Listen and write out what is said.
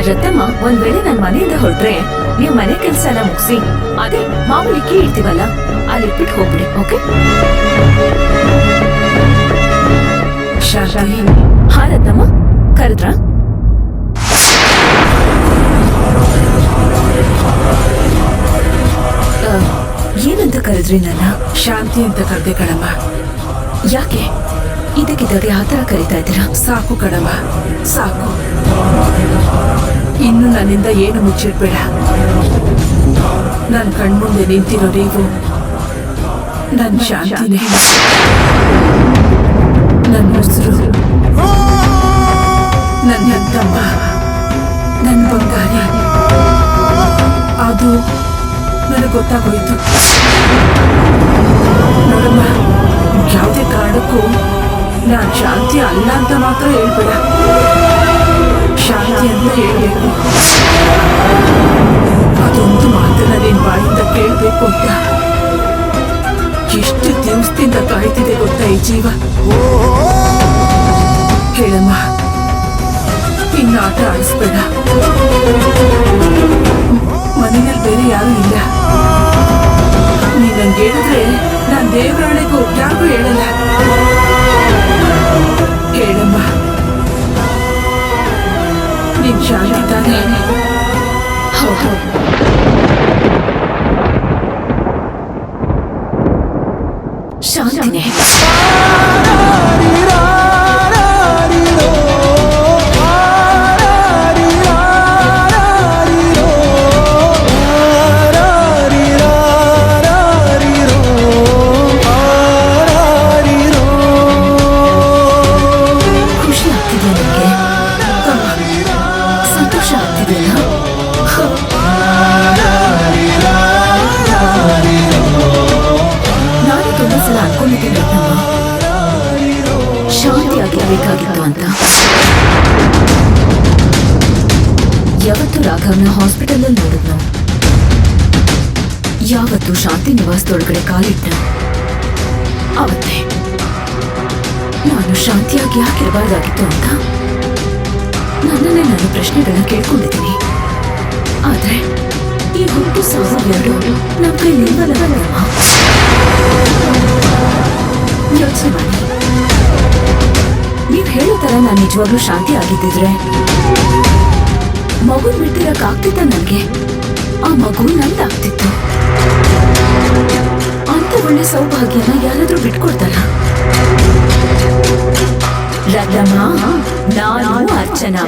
ರತ್ನಮ್ಮ, ಒಂದ್ ವೇಳೆ ನನ್ ಮನೆಯಿಂದ ಹೊರಟ್ರೆ ನೀವ್ ಮನೆ ಕೆಲ್ಸ ಎಲ್ಲ ಮುಗಿಸಿ ಅದೇ ಮಾಮೂಲಿ ಕೀ ಇಡ್ತೀವಲ್ಲ ಅಲ್ಲಿ ಇಟ್ಬಿಟ್ಟು ಹೋಗ್ಬಿಡಿ. ಓಕೆ? ಶಾಂತಿ. ಹಾ ರತ್ನಮ್ಮ, ಕರೆದ್ರ? ಏನಂತ ಕರೆದ್ರಿ ನನ್ನ? ಶಾಂತಿ ಅಂತ ಕರೆದೆ ಕಣಮ್ಮ. ಯಾಕೆ ಇದಕ್ಕಿದ್ದಾಗೆ ಆ ಥರ ಕರೀತಾ ಇದ್ದೀರಾ? ಸಾಕು ಕಣಮ್ಮ, ಸಾಕು. ಇನ್ನು ನನ್ನಿಂದ ಏನು ಮುಚ್ಚಿಡ್ಬೇಡ. ನನ್ ಕಣ್ಮುಂದೆ ನಿಂತಿರೋ ನೀವು ನನ್ ಶಾಂತಿನೇ. ನನ್ನ ಹೆಸರು, ನನ್ನ ಹೆತ್ತಮ್ಮ, ನನ್ನ ಬಂಗಾರಿ. ಅದು ನನಗೆ ಗೊತ್ತಾಗೋಯ್ತು. ನೋಡಮ್ಮ, ಯಾವುದೇ ಕಾರಣಕ್ಕೂ ನಾನ್ ಶಾಂತಿ ಅಲ್ಲ ಅಂತ ಮಾತ್ರ ಹೇಳ್ಬೇಡ. ಶಾಂತಿ ಅಂತ ಹೇಳ್ಬೇಕು. ಅದೊಂದು ಮಾತನ್ನ ನಿನ್ ಬಾಯಿಂದ ಕೇಳ್ಬೇಕು ಅಂತ ಎಷ್ಟು ದಿವಸದಿಂದ ಕಾಯ್ತಿದೆ ಗೊತ್ತಾ ಈ ಜೀವ. ಹೇಳಮ್ಮ, ಇನ್ನು ಆಟ ಆಡಿಸ್ಬೇಡ. ಮನೆಯಲ್ಲಿ ಬೇರೆ ಯಾರು ಇಲ್ಲ. ನೀನ್ ನಂಗೆ ಹೇಳಿದ್ರೆ ನಾನ್ ದೇವರಾಣೆಗೂ ಯಾರಿಗೂ ಹೇಳಲ್ಲ. ಹೇಳಮ್ಮ, ನಿನ್ ಶಾಂತಿ ತಾನೇ? ಹೌದು. ಶಾಂತಿನೇ. ಬೇಕಾಗಿತ್ತು ಅಂತ. ಯಾವತ್ತು ರಾಘವ್ನ ಹಾಸ್ಪಿಟಲ್ ಅಲ್ಲಿ ನೋಡಿದ್ನು, ಯಾವತ್ತು ಶಾಂತಿ ನಿವಾಸದೊಳಗಡೆ ಕಾಲಿಟ್ಟ, ಅವತ್ತೇ ನಾನು ಶಾಂತಿಯಾಗಿ ಯಾಕಿರಬಾರ್ದಾಗಿತ್ತು ಅಂತ ನನ್ನನ್ನೇ ನಾನು ಪ್ರಶ್ನೆಗಳನ್ನ ಕೇಳ್ಕೊಂಡಿದ್ದೀನಿ. ಆದ್ರೆ ಈ ಹುಟ್ಟು ಸಾವು ಎರಡು ನಮ್ಮ ಕೈ ನಿಲ್ವಲ್ಲ. ಯೋಚನೆ ಮಾಡಿ, ನೀವ್ ಹೇಳೋ ತರ ನಾನು ನಿಜವಾಗ್ಲೂ ಶಾಂತಿ ಆಗಿದ್ದಿದ್ರೆ ಮಗುನ್ ಬಿಟ್ಟಿರಕ್ಕಾಗ್ತಿತ್ತ ನನ್ಗೆ? ಆ ಮಗು ನಂದಾಗ್ತಿತ್ತು. ಅಂತ ಒಳ್ಳೆ ಸೌಭಾಗ್ಯನ ಯಾರಾದ್ರೂ ಬಿಟ್ಕೊಡ್ತಾರ? ರತ್ನಮ್ಮ, ನಾನು ಅರ್ಚನಾ.